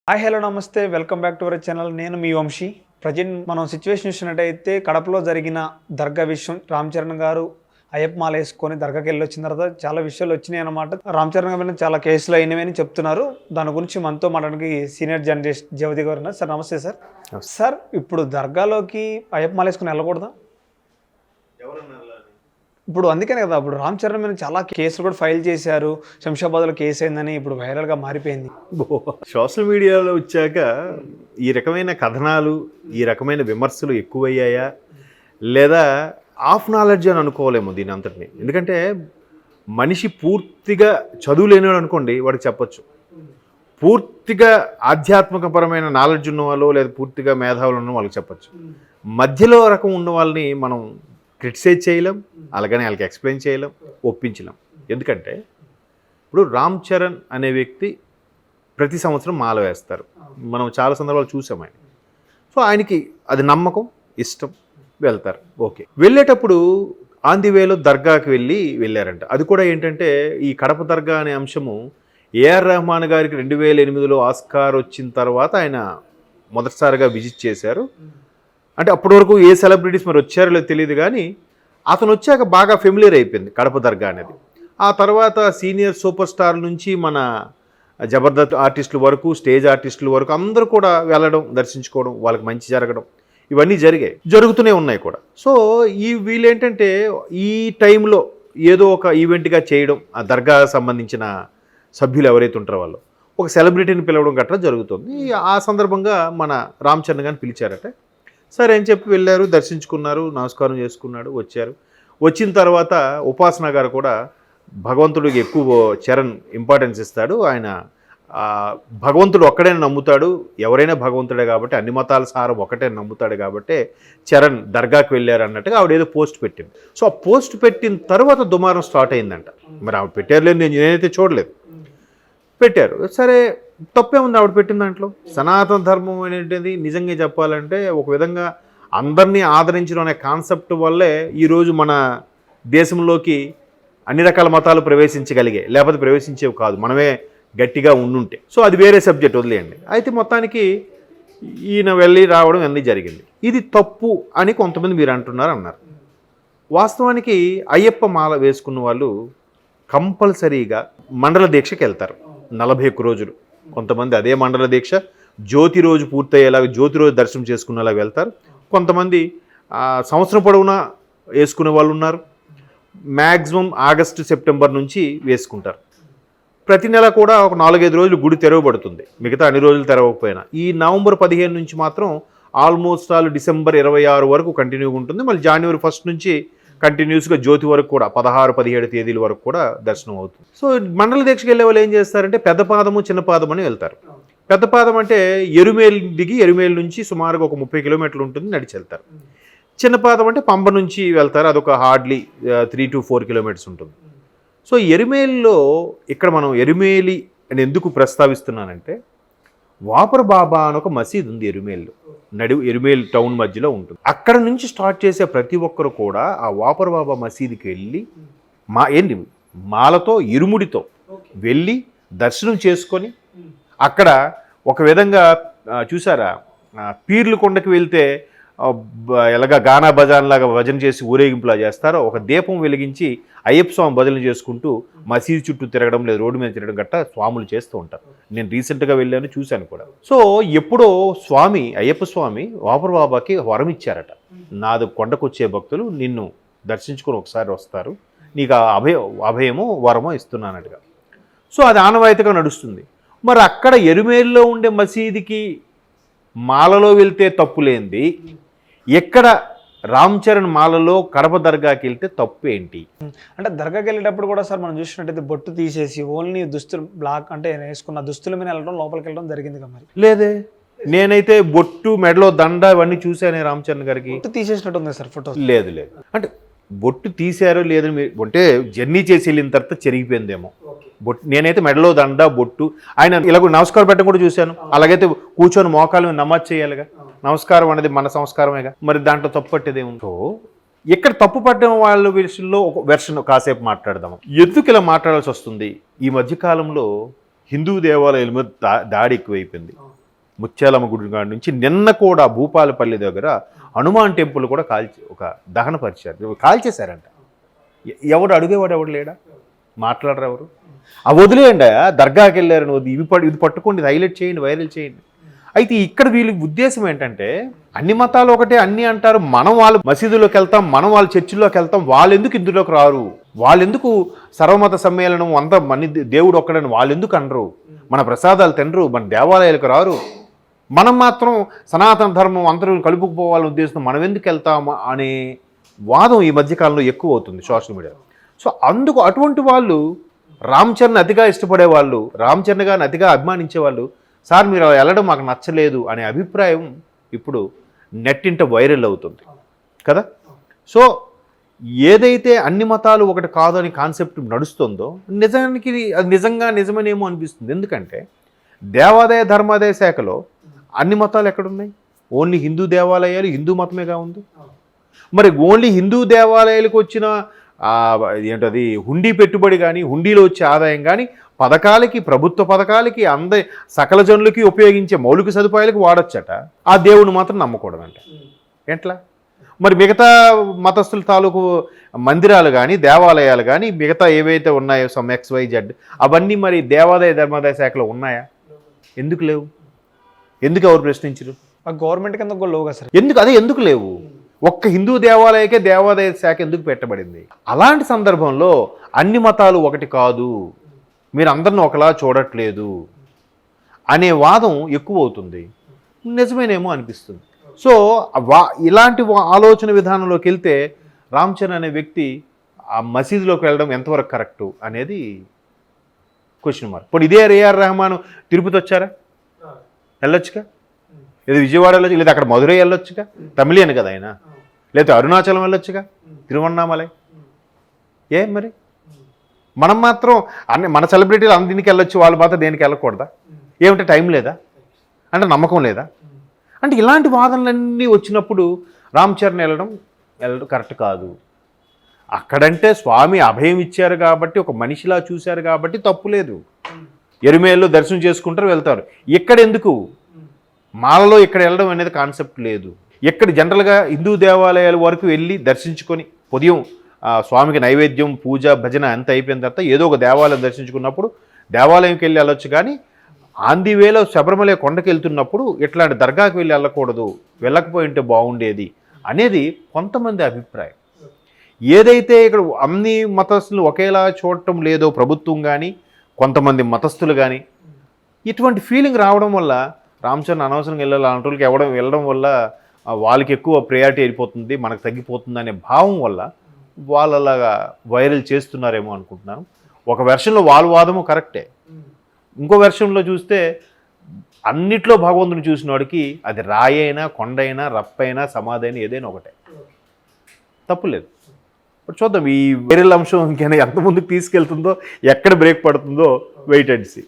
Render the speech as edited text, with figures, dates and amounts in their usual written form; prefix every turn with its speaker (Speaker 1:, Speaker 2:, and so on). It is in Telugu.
Speaker 1: హాయ్ హలో నమస్తే welcome back to our channel. నేను మీ వంశీ. ప్రజెంట్ మనం సిచ్యువేషన్ చూసినట్టయితే కడపలో జరిగిన దర్గా విషయం, రామ్ చరణ్ గారు అయ్యప్ప మాల వేసుకొని దర్గాకి వెళ్ళి వచ్చిన తర్వాత చాలా విషయాలు వచ్చినాయి అన్నమాట. రామ్ చరణ్ గారి చాలా కేసులు అయినవి అని చెప్తున్నారు. దాని గురించి మనతో మాట్లాడడానికి సీనియర్ జర్నలిస్ట్ జవతి గారు ఉన్నారు. సార్ నమస్తే సార్. సార్ ఇప్పుడు దర్గాలోకి అయ్యప్ప మాల వేసుకొని వెళ్ళకూడదా? ఇప్పుడు అందుకనే కదా ఇప్పుడు రామ్ చరణ్ మీద చాలా కేసులు కూడా ఫైల్ చేశారు. శంషాబాద్లో కేసు అయిందని ఇప్పుడు వైరల్గా మారిపోయింది.
Speaker 2: సోషల్ మీడియాలో వచ్చాక ఈ రకమైన కథనాలు, ఈ రకమైన విమర్శలు ఎక్కువయ్యాయా లేదా ఆఫ్ నాలెడ్జ్ అని అనుకోలేము దీని అంతటిని. ఎందుకంటే మనిషి పూర్తిగా చదువు లేనివాడు అనుకోండి, వాడికి చెప్పొచ్చు. పూర్తిగా ఆధ్యాత్మికపరమైన నాలెడ్జ్ ఉన్న వాళ్ళు లేదా పూర్తిగా మేధావులు ఉన్న వాళ్ళకి చెప్పొచ్చు. మధ్యలో రకం ఉన్న వాళ్ళని మనం క్రిటిసైజ్ చేయలేం, అలాగని వాళ్ళకి ఎక్స్ప్లెయిన్ చేయలేం, ఒప్పించలేం. ఎందుకంటే ఇప్పుడు రామ్ చరణ్ అనే వ్యక్తి ప్రతి సంవత్సరం మాల వేస్తారు. మనం చాలా సందర్భాలు చూసాం ఆయన. సో ఆయనకి అది నమ్మకం, ఇష్టం, వెళ్తారు. ఓకే, వెళ్ళేటప్పుడు ఆన్ ది వేలో దర్గాకి వెళ్ళారంట. అది కూడా ఏంటంటే ఈ కడప దర్గా అనే అంశము ఏఆర్ రెహమాన్ గారికి 2008లో ఆస్కార్ వచ్చిన తర్వాత ఆయన మొదటిసారిగా విజిట్ చేశారు. అంటే అప్పటి వరకు ఏ సెలబ్రిటీస్ మరి వచ్చారో లేదో తెలియదు, కానీ అతను వచ్చాక బాగా ఫెమిలియర్ అయిపోయింది కడప దర్గా అనేది. ఆ తర్వాత సీనియర్ సూపర్ స్టార్ నుంచి మన జబర్దస్త్ ఆర్టిస్టుల వరకు, స్టేజ్ ఆర్టిస్టుల వరకు అందరూ కూడా వెళ్ళడం, దర్శించుకోవడం, వాళ్ళకి మంచి జరగడం, ఇవన్నీ జరుగుతూనే ఉన్నాయి కూడా. సో వీళ్ళేంటంటే ఈ టైంలో ఏదో ఒక ఈవెంట్గా చేయడం, ఆ దర్గా సంబంధించిన సభ్యులు ఎవరైతే ఉంటారో వాళ్ళు ఒక సెలబ్రిటీని పిలవడం గట్రా జరుగుతుంది. ఆ సందర్భంగా మన రామ్ చరణ్ గారిని పిలిచారట. సరే అని చెప్పి వెళ్ళారు, దర్శించుకున్నారు, నమస్కారం చేసుకున్నాడు, వచ్చారు. వచ్చిన తర్వాత ఉపాసన గారు కూడా భగవంతుడికి ఎక్కువ చరణ్ ఇంపార్టెన్స్ ఇస్తాడు. ఆయన భగవంతుడు ఒక్కడైనా నమ్ముతాడు, ఎవరైనా భగవంతుడే కాబట్టి, అన్ని మతాల సారం ఒకటే నమ్ముతాడు కాబట్టి చరణ్ దర్గాకి వెళ్ళారు అన్నట్టుగా ఆవిడ ఏదో పోస్ట్ పెట్టింది. సో ఆ పోస్ట్ పెట్టిన తర్వాత దుమారం స్టార్ట్ అయిందంట. మరి ఆవిడ పెట్టారు లేదు, నేనైతే చూడలేదు. పెట్టారు, సరే తప్పేముంది ఆవిడ పెట్టిన దాంట్లో. సనాతన ధర్మం అనేటిది నిజంగా చెప్పాలంటే ఒక విధంగా అందరినీ ఆదరించడం అనే కాన్సెప్ట్ వల్లే ఈరోజు మన దేశంలోకి అన్ని రకాల మతాలు ప్రవేశించగలిగాయి, లేకపోతే ప్రవేశించేవి కాదు మనమే గట్టిగా ఉండుంటే. సో అది వేరే సబ్జెక్ట్, వదిలేయండి. అయితే మొత్తానికి ఈయన వెళ్ళి రావడం అన్నీ జరిగింది. ఇది తప్పు అని కొంతమంది మీరు అన్నారు. వాస్తవానికి అయ్యప్ప మాల వేసుకున్న వాళ్ళు కంపల్సరీగా మండల దీక్షకి వెళ్తారు 41 రోజులు. కొంతమంది అదే మండల దీక్ష జ్యోతి రోజు పూర్తయ్యేలాగా జ్యోతి రోజు దర్శనం చేసుకునేలాగా వెళ్తారు. కొంతమంది సంవత్సరం పొడవునా వేసుకునే వాళ్ళు ఉన్నారు. మ్యాక్సిమం ఆగస్టు సెప్టెంబర్ నుంచి వేసుకుంటారు. ప్రతి నెల కూడా ఒక 4-5 రోజులు గుడి తెరవబడుతుంది, మిగతా అన్ని రోజులు తెరవకపోయినా. ఈ నవంబర్ 15 నుంచి మాత్రం ఆల్మోస్ట్ డిసెంబర్ 26 వరకు కంటిన్యూగా ఉంటుంది. మళ్ళీ జనవరి 1 నుంచి కంటిన్యూస్గా జ్యోతి వరకు కూడా 16-17 తేదీల వరకు కూడా దర్శనం అవుతుంది. సో మండల దీక్షకి వెళ్ళే వాళ్ళు ఏం చేస్తారంటే పెద్ద పాదము, చిన్న పాదం అని వెళ్తారు. పెద్ద పాదం అంటే ఎరుమేలు దిగి ఎరుమేలు నుంచి సుమారుగా ఒక 30 కిలోమీటర్లు ఉంటుంది, నడిచి వెళ్తారు. చిన్న పాదం అంటే పంబ నుంచి వెళ్తారు, అదొక హార్డ్లీ 3 to 4 కిలోమీటర్స్ ఉంటుంది. సో ఎరుమేలిలో ఇక్కడ మనం ఎరుమేలి అని ఎందుకు ప్రస్తావిస్తున్నానంటే వాపర్ బాబా అని ఒక మసీద్ ఉంది ఎరుమేలిలో, ఎరుమేల్ టౌన్ మధ్యలో ఉంటుంది. అక్కడ నుంచి స్టార్ట్ చేసే ప్రతి ఒక్కరు కూడా ఆ వాపర్ బాబా మసీదుకి వెళ్ళి మాలతో ఇరుముడితో వెళ్ళి దర్శనం చేసుకొని అక్కడ ఒక విధంగా చూసారా, పీర్ల కొండకి వెళ్తే ఎలాగా గానా భజన్ లాగా భజన చేసి ఊరేగింపులా చేస్తారో ఒక దీపం వెలిగించి అయ్యప్ప స్వామి భజన చేసుకుంటూ మసీదు చుట్టూ తిరగడం లేదు రోడ్డు మీద తిరగడం గట్టా స్వాములు చేస్తూ ఉంటారు. నేను రీసెంట్గా వెళ్ళాను, చూశాను కూడా. సో ఎప్పుడో అయ్యప్ప స్వామి వాపర్ బాబాకి వరం ఇచ్చారట, నాది కొండకొచ్చే భక్తులు నిన్ను దర్శించుకొని ఒకసారి వస్తారు, నీకు అభయమో వరమో ఇస్తున్నానట్టుగా. సో అది ఆనవాయితీగా నడుస్తుంది. మరి అక్కడ ఎరుమేలిలో ఉండే మసీదుకి మాలలో వెళ్తే తప్పులేంది, ఎక్కడ రామ్ చరణ్ మాలలో కడప దర్గాకి వెళ్తే తప్పు ఏంటి?
Speaker 1: అంటే దర్గాకి వెళ్ళేటప్పుడు కూడా సార్ మనం చూసినట్టయితే బొట్టు తీసేసి ఓన్లీ దుస్తులు బ్లాక్ అంటే వేసుకున్న దుస్తుల మీద వెళ్ళడం, లోపలికి వెళ్ళడం జరిగింది కదా. మరి
Speaker 2: లేదే, నేనైతే బొట్టు, మెడలో దండ ఇవన్నీ చూసానే రామ్ చరణ్ గారికి.
Speaker 1: బొట్టు తీసేసినట్టు ఉంది సార్ ఫోటో.
Speaker 2: లేదు అంటే బొట్టు తీసారో లేదని అంటే జర్నీ చేసి వెళ్ళిన తర్వాత చెరిగిపోయిందేమో బొట్టు. నేనైతే మెడలో దండ, బొట్టు, ఆయన ఇలాగ నమస్కారం పెట్టడం కూడా చూశాను. అలాగైతే కూర్చొని మోకాలు నమాజ్ చేయాలిగా, నమస్కారం అనేది మన సంస్కారమేగా, మరి దాంట్లో తప్పు పట్టేది ఏముందో. ఇక్కడ తప్పు పట్టడం వాళ్ళ విషయంలో ఒక వెర్షన్ కాసేపు మాట్లాడదాము. ఎందుకు ఇలా మాట్లాడాల్సి వస్తుంది? ఈ మధ్యకాలంలో హిందూ దేవాలయాల మీద దాడి ఎక్కువైపోయింది. ముత్యాలమ్మ గుడి కాడి నుంచి నిన్న కూడా భూపాలపల్లి దగ్గర హనుమాన్ టెంపుల్ కూడా ఒక దహనపరిచారు, కాల్చేశారంట. ఎవడు అడిగేవాడు ఎవడు లేడా? మాట్లాడరు ఎవరు? ఆ వదిలేయండి, దర్గాకి వెళ్ళారని ఇది పట్టుకోండి, ఇది హైలైట్ చేయండి, వైరల్ చేయండి. అయితే ఇక్కడ వీళ్ళ ఉద్దేశం ఏంటంటే అన్ని మతాలు ఒకటే అన్నీ అంటారు, మనం వాళ్ళ మసీదులోకి వెళ్తాం, మనం వాళ్ళ చర్చిల్లోకి వెళ్తాం, వాళ్ళు ఎందుకు ఇందులోకి రారు? వాళ్ళెందుకు సర్వమత సమ్మేళనం అంతా మన దేవుడు ఒక్కడని వాళ్ళెందుకు అనరు? మన ప్రసాదాలు తినరు, మన దేవాలయాలకు రారు, మనం మాత్రం సనాతన ధర్మం అందరూ కలుపుకుపోవాలని ఉద్దేశం మనం ఎందుకు వెళ్తామా అనే వాదం ఈ మధ్యకాలంలో ఎక్కువ అవుతుంది సోషల్ మీడియాలో. సో అందుకు అటువంటి వాళ్ళు రామ్ చరణ్ అతిగా ఇష్టపడే వాళ్ళు, రామ్ చరణ్ గారిని అతిగా అభిమానించే వాళ్ళు, సార్ మీరు వెళ్ళడం మాకు నచ్చలేదు అనే అభిప్రాయం ఇప్పుడు నెట్టింట వైరల్ అవుతుంది కదా. సో ఏదైతే అన్ని మతాలు ఒకటి కాదు అని కాన్సెప్ట్ నడుస్తుందో నిజానికి అది నిజమనేమో అనిపిస్తుంది. ఎందుకంటే దేవాదాయ ధర్మాదాయ శాఖలో అన్ని మతాలు ఎక్కడున్నాయి? ఓన్లీ హిందూ దేవాలయాలు, హిందూ మతమేగా ఉంది. మరి ఓన్లీ హిందూ దేవాలయాలకు వచ్చిన ఏంటది హుండీ పెట్టుబడి కానీ, హుండీలో వచ్చే ఆదాయం కానీ పథకాలకి, ప్రభుత్వ పథకాలకి, సకల జనులకి ఉపయోగించే మౌలిక సదుపాయాలకు వాడొచ్చట, ఆ దేవుని మాత్రం నమ్మకూడదంట. ఎట్లా మరి మిగతా మతస్థుల తాలూకు మందిరాలు కానీ, దేవాలయాలు కానీ, మిగతా ఏవైతే ఉన్నాయో సమ్ XYZ అవన్నీ మరి దేవాదాయ ధర్మాదాయ శాఖలో ఉన్నాయా? ఎందుకు లేవు? ఎందుకు ఎవరు ప్రశ్నించరు?
Speaker 1: గవర్నమెంట్ కింద లేవు కదా సార్.
Speaker 2: ఎందుకు లేవు? ఒక్క హిందూ దేవాలయకే దేవాదాయ శాఖ ఎందుకు పెట్టబడింది? అలాంటి సందర్భంలో అన్ని మతాలు ఒకటి కాదు, మీరు అందరిని ఒకలా చూడట్లేదు అనే వాదం ఎక్కువ అవుతుంది. నిజమేనేమో అనిపిస్తుంది. సో ఇలాంటి ఆలోచన విధానంలోకి వెళ్తే రామ్ చరణ్ అనే వ్యక్తి ఆ మసీదులోకి వెళ్ళడం ఎంతవరకు కరెక్టు అనేది క్వశ్చన్ మార్క్. ఇప్పుడు ఇదే AR రెహమాన్ తిరుపతి వచ్చారా? వెళ్ళొచ్చుగా. లేదా విజయవాడ వెళ్ళొచ్చు, లేదా అక్కడ మధురై వెళ్ళొచ్చుగా, తమిళియన్ కదా ఆయన. లేదా అరుణాచలం వెళ్ళొచ్చుగా, తిరువన్నామలై. మరి మనం మాత్రం మన సెలబ్రిటీలు అందరికి వెళ్ళొచ్చు, వాళ్ళు మాత్రం దేనికి వెళ్ళకూడదా? ఏమిటంటే టైం లేదా? అంటే నమ్మకం లేదా? అంటే ఇలాంటి వాదనలన్నీ వచ్చినప్పుడు రామ్ చరణ్ వెళ్ళడం కరెక్ట్ కాదు. అక్కడంటే స్వామి అభయం ఇచ్చారు కాబట్టి, ఒక మనిషిలా చూశారు కాబట్టి తప్పు లేదు. ఎరుమేల్లో దర్శనం చేసుకుంటారు, వెళ్తారు. ఎక్కడెందుకు మాలలో ఇక్కడ వెళ్ళడం అనేది కాన్సెప్ట్ లేదు. ఎక్కడ జనరల్గా హిందూ దేవాలయాల వరకు వెళ్ళి దర్శించుకొని ఉదయం స్వామికి నైవేద్యం, పూజ, భజన అంత అయిపోయిన తర్వాత ఏదో ఒక దేవాలయం దర్శించుకున్నప్పుడు దేవాలయంకి వెళ్ళి వెళ్ళొచ్చు. కానీ ఆన్ ది వేలో శబరిమల కొండకి వెళ్తున్నప్పుడు ఇట్లాంటి దర్గాకి వెళ్ళి వెళ్ళకూడదు, వెళ్ళకపోయి ఉంటే బాగుండేది అనేది కొంతమంది అభిప్రాయం. ఏదైతే ఇక్కడ అన్ని మతస్థులు ఒకేలా చూడటం లేదో ప్రభుత్వం కానీ, కొంతమంది మతస్థులు కానీ, ఇటువంటి ఫీలింగ్ రావడం వల్ల రామ్ చరణ్ అనవసరంగా వెళ్ళాలి, అలాంటి వెళ్ళడం వల్ల వాళ్ళకి ఎక్కువ ప్రయారిటీ అయిపోతుంది, మనకు తగ్గిపోతుంది అనే భావం వల్ల వాళ్ళలాగా వైరల్ చేస్తున్నారేమో అనుకుంటున్నాను. ఒక వెర్షన్లో వాళ్ళ వాదము కరెక్టే, ఇంకో వెర్షన్లో చూస్తే అన్నిట్లో భగవంతుని చూసిన వాడికి అది రాయైనా, కొండైనా, రప్పైనా, సమాధైనా ఏదైనా ఒకటే, తప్పులేదు. బట్ చూద్దాం ఈ వైరల్ అంశం ఇంకైనా ఎంత ముందుకు తీసుకెళ్తుందో, ఎక్కడ బ్రేక్ పడుతుందో వెయిట్ అండ్ సీ.